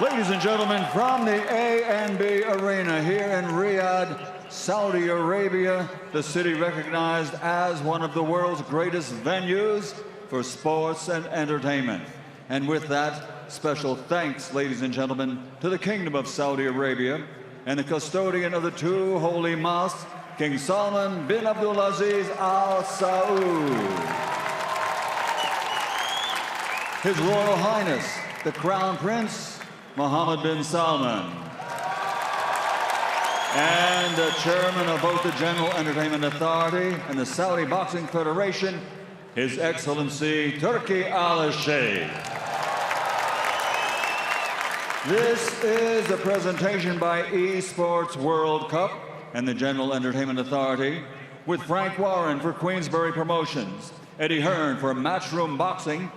Ladies and gentlemen, from the A&B Arena here in Riyadh, Saudi Arabia, the city recognized as one of the world's greatest venues for sports and entertainment. And with that, special thanks, ladies and gentlemen, to the Kingdom of Saudi Arabia and the custodian of the two holy mosques, King Salman bin Abdulaziz Al Saud. His Royal Highness, the Crown Prince, Mohammed bin Salman. And the chairman of both the General Entertainment Authority and the Saudi Boxing Federation, His Excellency Turki Al-Sheikh. This is a presentation by Esports World Cup and the General Entertainment Authority, with Frank Warren for Queensberry Promotions, Eddie Hearn for Matchroom Boxing,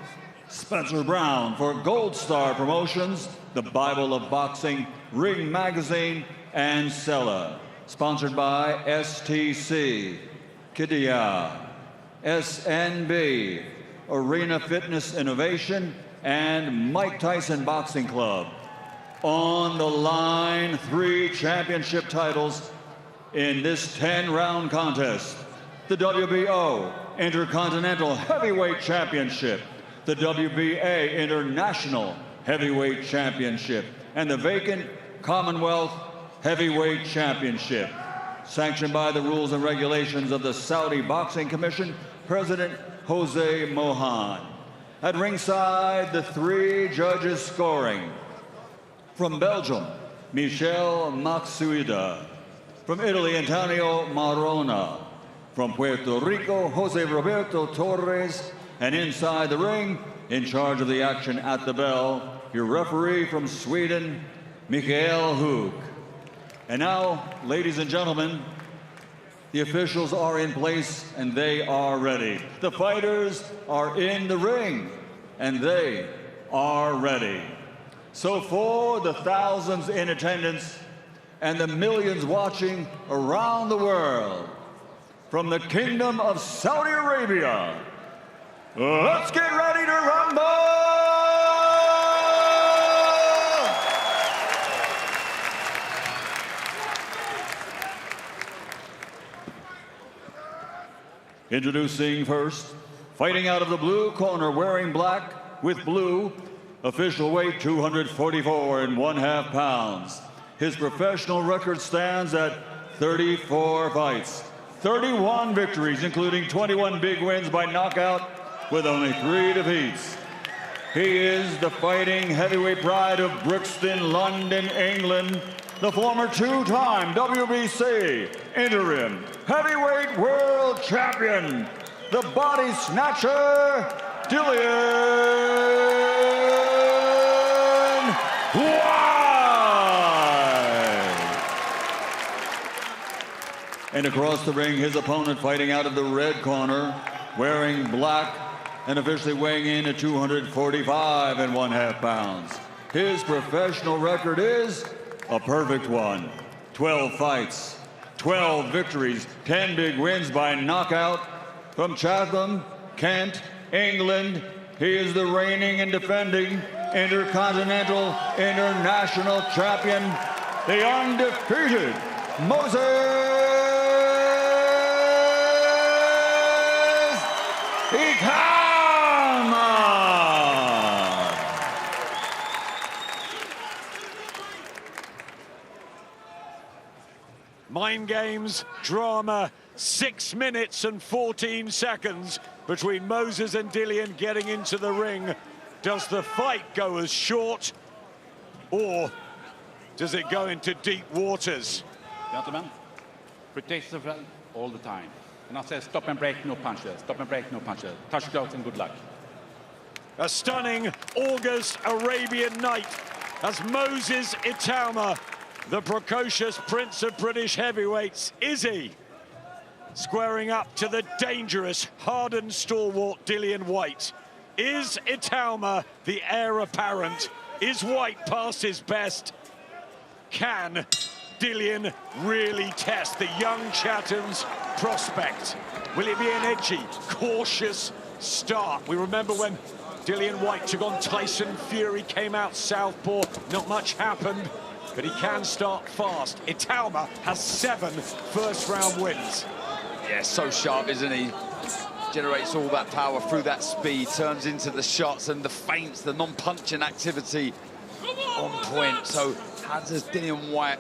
Spencer Brown for Gold Star Promotions, the Bible of Boxing, Ring Magazine, and Sella. Sponsored by STC, Qiddiya, SNB, Arena Fitness Innovation, and Mike Tyson Boxing Club. On the line, 3 championship titles in this 10-round contest. The WBO Intercontinental Heavyweight Championship, the WBA International Heavyweight Championship, and the vacant Commonwealth Heavyweight Championship. Sanctioned by the rules and regulations of the Saudi Boxing Commission, President Jose Mohan. At ringside, the 3 judges scoring. From Belgium, Michel Maxuida. From Italy, Antonio Marona. From Puerto Rico, Jose Roberto Torres. And inside the ring, in charge of the action at the bell, your referee from Sweden, Mikael Hug. And now, ladies and gentlemen, the officials are in place and they are ready. The fighters are in the ring and they are ready. So for the thousands in attendance and the millions watching around the world, from the Kingdom of Saudi Arabia, let's get ready to rumble! Introducing first, fighting out of the blue corner, wearing black with blue, official weight 244 1/2 pounds. His professional record stands at 34 fights, 31 victories, including 21 big wins by knockout, with only 3 defeats. He is the fighting heavyweight pride of Brixton, London, England, the former 2-time WBC interim heavyweight world champion, the body snatcher, Dillian Whyte. And across the ring, his opponent fighting out of the red corner, wearing black, and officially weighing in at 245 1/2 pounds. His professional record is a perfect one. 12 fights, 12 victories, 10 big wins by knockout. From Chatham, Kent, England, he is the reigning and defending Intercontinental International Champion, the undefeated Moses Itauma. Mind games, drama, 6 minutes and 14 seconds between Moses and Dillian getting into the ring. Does the fight go as short, or does it go into deep waters? Gentlemen, protect yourself all the time. And I say stop and break, no punches. Stop and break, no punches. Touch gloves and good luck. A stunning August Arabian night as Moses Itauma, the precocious prince of British heavyweights, is he? Squaring up to the dangerous, hardened stalwart Dillian Whyte. Is Itauma the heir apparent? Is Whyte past his best? Can Dillian really test the young Chatham's prospect? Will it be an edgy, cautious start? We remember when Dillian Whyte took on Tyson Fury, came out southpaw, not much happened, but he can start fast. Itauma has 7 first-round wins. Yeah, so sharp, isn't he? Generates all that power through that speed, turns into the shots and the feints, the non-punching activity on point. So how does Dillian Whyte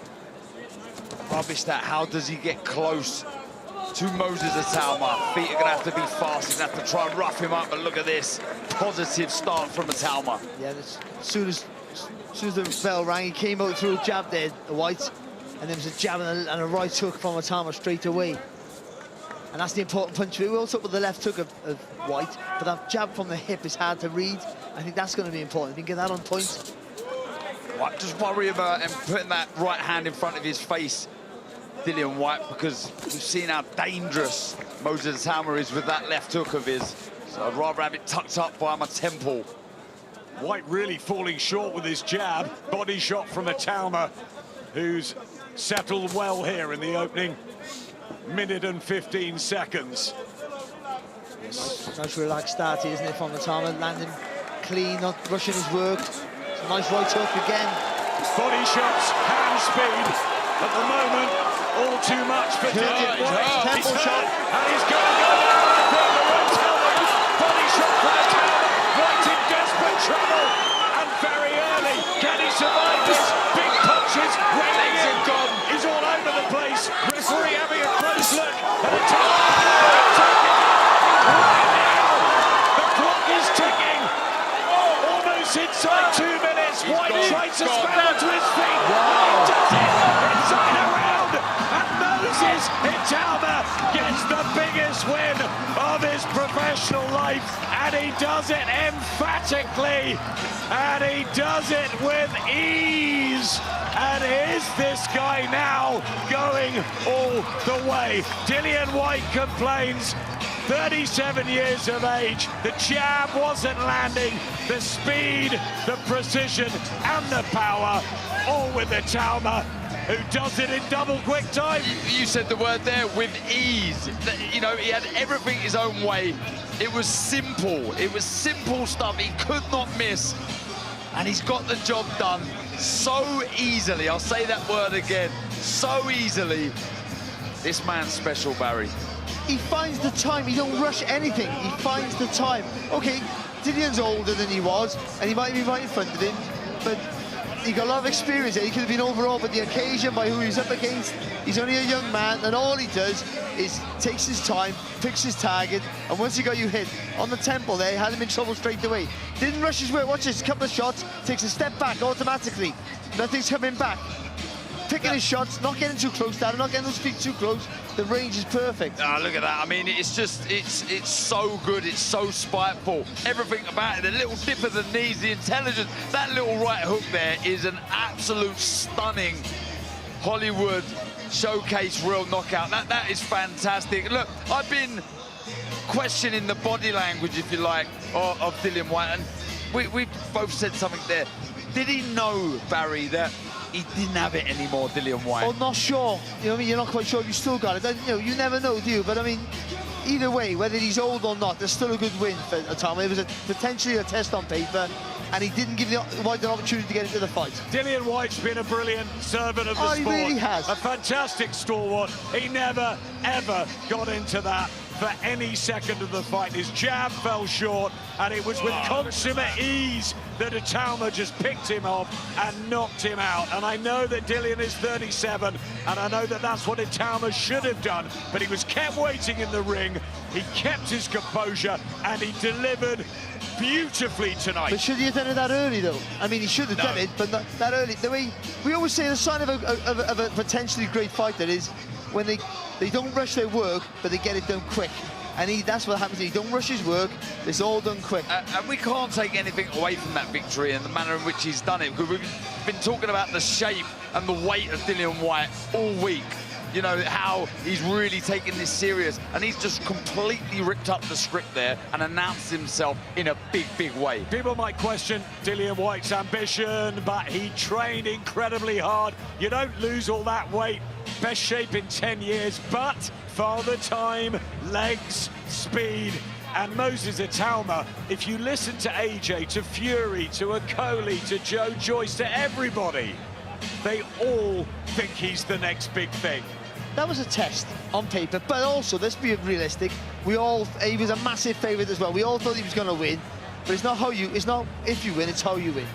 rubbish that? How does he get close to Moses Itauma? Feet are going to have to be fast. He's going to have to try and rough him up. But look at this positive start from Itauma. Yeah, as soon as the bell rang, he came out through a jab there, Whyte, and there was a jab and a right hook from Itauma straight away. And that's the important punch. We also put the left hook of Whyte, but that jab from the hip is hard to read. I think that's going to be important. If you can get that on point. Well, just worry about him putting that right hand in front of his face, Dillian Whyte, because we've seen how dangerous Moses Itauma is with that left hook of his. So I'd rather have it tucked up by my temple. Whyte really falling short with his jab. Body shot from Itauma, who's settled well here in the opening minute and 15 seconds. Nice relaxed start here, isn't it, from Itauma? Landing clean, not rushing his work. It's a nice right hook again. Body shots, hand speed. At the moment, all too much for Dillian Whyte. Temple shot. And he's going to go down. The right elbow. Body shot from Itauma. Whyte in desperate trouble. And very early. Can he survive this? Big punches. Legs are gone. He's all over the place. Referee having a close look at Itauma. Right now, the clock is ticking. Almost inside 2 minutes. Whyte tries to scramble to his feet. He does it. Inside around. And Moses Itauma gets the biggest win of his professional life. And he does it emphatically. And he does it with ease. And is this guy now going all the way? Dillian Whyte complains. 37 years of age, the jab wasn't landing, the speed, the precision and the power, all with Itauma, who does it in double quick time. You said the word there, with ease. You know, he had everything his own way. It was simple stuff, he could not miss. And he's got the job done so easily. I'll say that word again, so easily. This man's special, Barry. He finds the time, he don't rush anything, he finds the time. Okay, Dillian's older than he was, and he might be right in front of him, but he got a lot of experience there. He could have been overall, but the occasion by who he's up against, he's only a young man, and all he does is takes his time, picks his target, and once he got you hit on the temple there, he had him in trouble straight away. Didn't rush his way, watch this, a couple of shots, takes a step back automatically. Nothing's coming back. Picking his shots, not getting too close, Dad, not getting those feet too close. The range is perfect. Ah, look at that. I mean, it's just, it's so good. It's so spiteful. Everything about it, the little dip of the knees, the intelligence. That little right hook there is an absolute stunning Hollywood showcase real knockout. That is fantastic. Look, I've been questioning the body language, if you like, of Dillian Whyte, and we both said something there. Did he know, Barry, that he didn't have it anymore, Dillian Whyte? Oh, not sure. You know what I mean? You're not quite sure if you still got it. You know, you never know, do you? But I mean, either way, whether he's old or not, there's still a good win for Itauma. It was potentially a test on paper, and he didn't give Whyte an opportunity to get into the fight. Dillian Whyte's been a brilliant servant of the sport. He really has. A fantastic stalwart. He never, ever got into that for any second of the fight. His jab fell short, and it was with consummate ease that Itauma just picked him up and knocked him out. And I know that Dillian is 37, and I know that that's what Itauma should have done, but he was kept waiting in the ring, he kept his composure, and he delivered beautifully tonight. But should he have done it that early, though? I mean, he should have done it, but not that early. The way we always say, the sign of a potentially great fighter is when they don't rush their work, but they get it done quick. And that's what happens. He don't rush his work. It's all done quick. And we can't take anything away from that victory and the manner in which he's done it, because we've been talking about the shape and the weight of Dillian Whyte all week. You know, how he's really taken this serious, and he's just completely ripped up the script there and announced himself in a big, big way. People might question Dillian Whyte's ambition, but he trained incredibly hard. You don't lose all that weight. Best shape in 10 years, but father time, legs, speed, And Moses Itauma, if you listen to AJ, to Fury, to Okoli, to Joe Joyce, to everybody, they all think he's the next big thing. That was a test on paper, but also, let's be realistic, he was a massive favourite as well. We all thought he was going to win, but it's not if you win, it's how you win.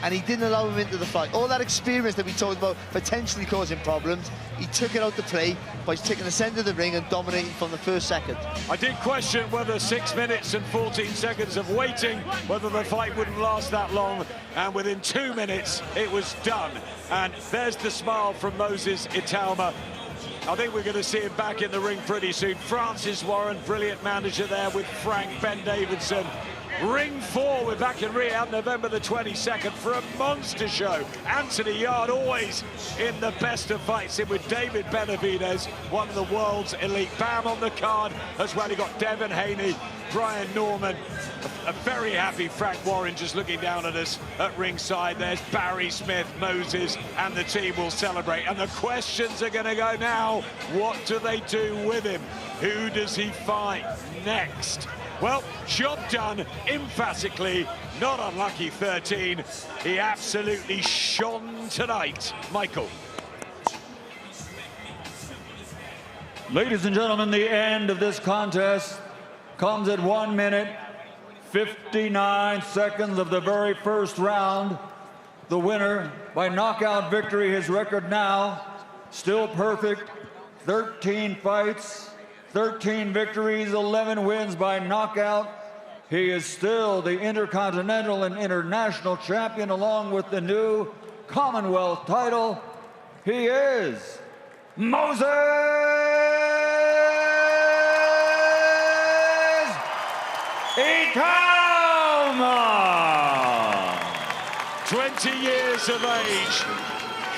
And he didn't allow him into the fight. All that experience that we talked about potentially causing problems, he took it out to play by taking the centre of the ring and dominating from the first second. I did question whether 6 minutes and 14 seconds of waiting, whether the fight wouldn't last that long, and within 2 minutes, it was done. And there's the smile from Moses Itauma. I think we're going to see him back in the ring pretty soon. Francis Warren, brilliant manager there with Frank, Ben Davidson. Ring 4, we're back in Riyadh, November the 22nd for a monster show. Anthony Yard always in the best of fights, in with David Benavidez, one of the world's elite. Bam on the card as well. You got Devin Haney, Brian Norman, a very happy Frank Warren just looking down at us at ringside. There's Barry Smith, Moses, and the team will celebrate. And the questions are going to go now. What do they do with him? Who does he fight next? Well, job done, emphatically, not unlucky 13. He absolutely shone tonight. Michael. Ladies and gentlemen, the end of this contest comes at 1 minute, 59 seconds of the very first round. The winner by knockout victory, his record now, still perfect, 13 fights, 13 victories, 11 wins by knockout. He is still the Intercontinental and International Champion, along with the new Commonwealth title. He is Moses Itauma! 20 years of age,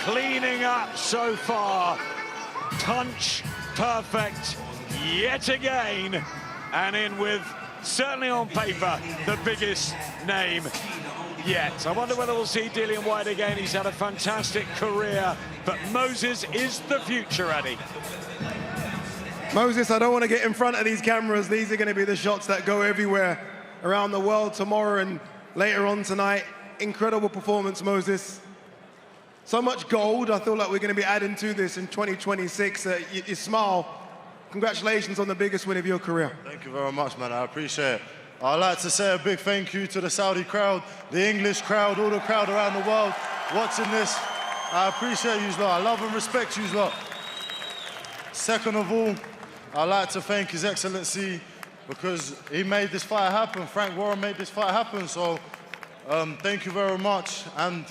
cleaning up so far. Punch perfect yet again, and in with, certainly on paper, the biggest name yet. I wonder whether we'll see Dillian Whyte again. He's had a fantastic career, but Moses is the future, Eddie. Moses, I don't want to get in front of these cameras. These are going to be the shots that go everywhere around the world tomorrow and later on tonight. Incredible performance, Moses. So much gold. I feel like we're going to be adding to this in 2026. You smile. Congratulations on the biggest win of your career. Thank you very much, man. I appreciate it. I'd like to say a big thank you to the Saudi crowd, the English crowd, all the crowd around the world watching this. I appreciate you lot. I love and respect you lot. Second of all, I'd like to thank His Excellency, because he made this fight happen. Frank Warren made this fight happen, so thank you very much. And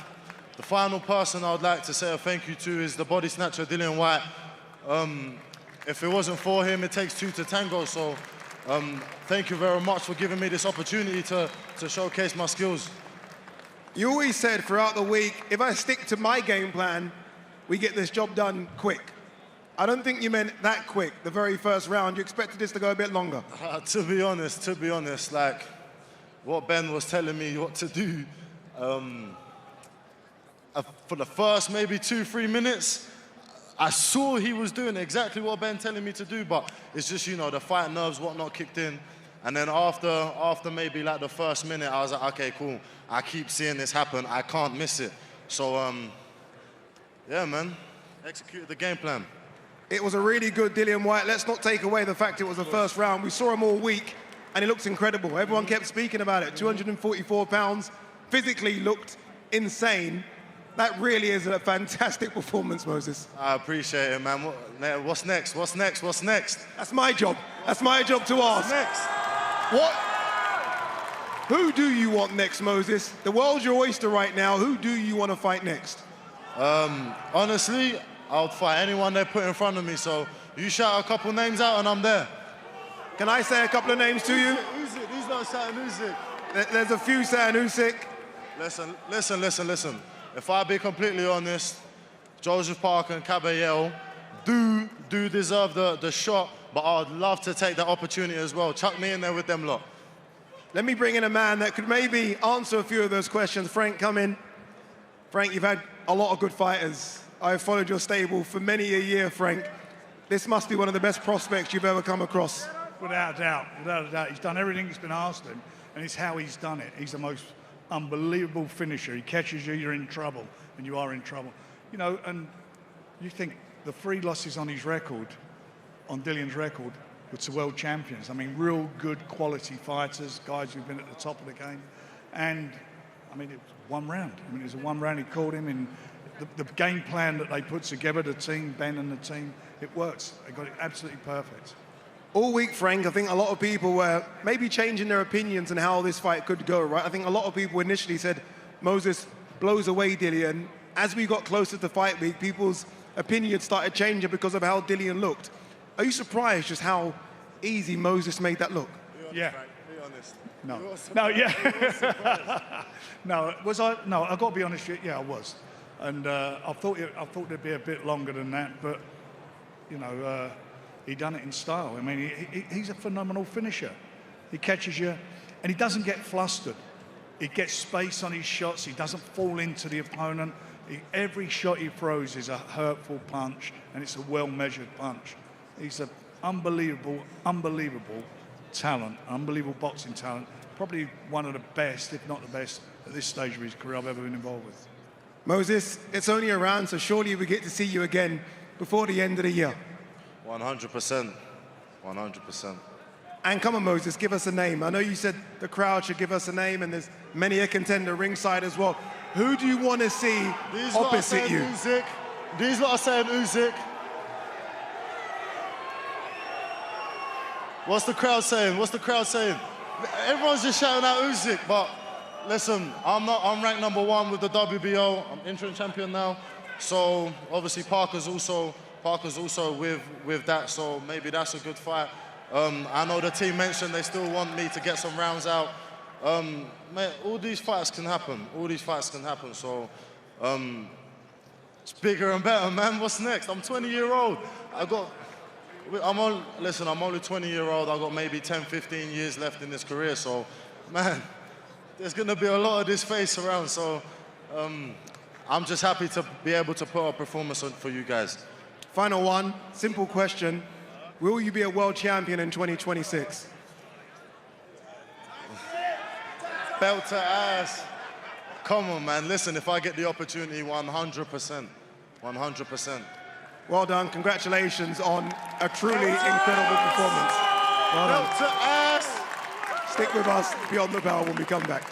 the final person I would like to say a thank you to is the body snatcher, Dillian Whyte. If it wasn't for him, it takes two to tango, so thank you very much for giving me this opportunity to showcase my skills. You always said throughout the week, if I stick to my game plan, we get this job done quick. I don't think you meant that quick, the very first round. You expected this to go a bit longer. To be honest, like what Ben was telling me what to do, for the first maybe 2-3 minutes, I saw he was doing exactly what Ben telling me to do, but it's just, you know, the fight nerves, whatnot kicked in. And then after maybe like the first minute, I was like, okay, cool. I keep seeing this happen. I can't miss it. So, yeah, man, executed the game plan. It was a really good Dillian Whyte. Let's not take away the fact it was the first round. We saw him all week, and he looks incredible. Everyone kept speaking about it. 244 pounds, physically looked insane. That really is a fantastic performance, Moses. I appreciate it, man. What's next? What's next? What's next? That's my job. That's my job to ask. What's next? Who do you want next, Moses? The world's your oyster right now. Who do you want to fight next? Honestly, I'll fight anyone they put in front of me, so you shout a couple names out and I'm there. Can I say a couple of names to you? Usyk. He's not shouting Usyk. There's a few saying Usyk. Listen. If I be completely honest, Joseph Parker and Caballero do deserve the shot, but I'd love to take that opportunity as well. Chuck me in there with them lot. Let me bring in a man that could maybe answer a few of those questions. Frank, come in. Frank, you've had a lot of good fighters. I've followed your stable for many a year, Frank. This must be one of the best prospects you've ever come across. Without a doubt, without a doubt. He's done everything that's been asked of him, and it's how he's done it. He's the most unbelievable finisher. He catches you, you're in trouble, and you are in trouble. You know, and you think the 3 losses on his record, on Dillian's record, were to world champions. I mean, real good quality fighters, guys who've been at the top of the game. And, I mean, it was 1 round. I mean, it was a 1 round. He caught him in the game plan that they put together, the team, Ben and the team, it works. They got it absolutely perfect. All week, Frank, I think a lot of people were maybe changing their opinions on how this fight could go, right? I think a lot of people initially said Moses blows away Dillian. As we got closer to fight week, people's opinions started changing because of how Dillian looked. Are you surprised just how easy Moses made that look? Yeah. Frank, be honest. No. You were No, yeah. No, was I? No, I've got to be honest with you. Yeah, I was. And I thought there'd be a bit longer than that, but, you know, he done it in style. I mean, he's a phenomenal finisher. He catches you, and he doesn't get flustered. He gets space on his shots. He doesn't fall into the opponent. Every shot he throws is a hurtful punch, and it's a well-measured punch. He's an unbelievable, unbelievable talent, unbelievable boxing talent. Probably one of the best, if not the best, at this stage of his career I've ever been involved with. Moses, it's only a round, so surely we get to see you again before the end of the year. 100%. 100%. And come on, Moses, give us a name. I know you said the crowd should give us a name, and there's many a contender ringside as well. Who do you want to see opposite you? These lot are saying Usyk. What's the crowd saying? What's the crowd saying? Everyone's just shouting out Usyk, but listen, I'm ranked #1 with the WBO. I'm interim champion now. So obviously Parker's also with that, so maybe that's a good fight. I know the team mentioned they still want me to get some rounds out. Man, all these fights can happen. All these fights can happen. So it's bigger and better, man. What's next? I'm 20-year-old. I'm only 20-year-old. I've got maybe 10, 15 years left in this career. So, man, there's going to be a lot of this face around. So I'm just happy to be able to put a performance on for you guys. Final one, simple question. Will you be a world champion in 2026? Belt to ass. Come on, man. Listen, if I get the opportunity, 100%. 100%. Well done. Congratulations on a truly incredible performance. Well done. Belt to ass. Stick with us beyond the bell when we come back.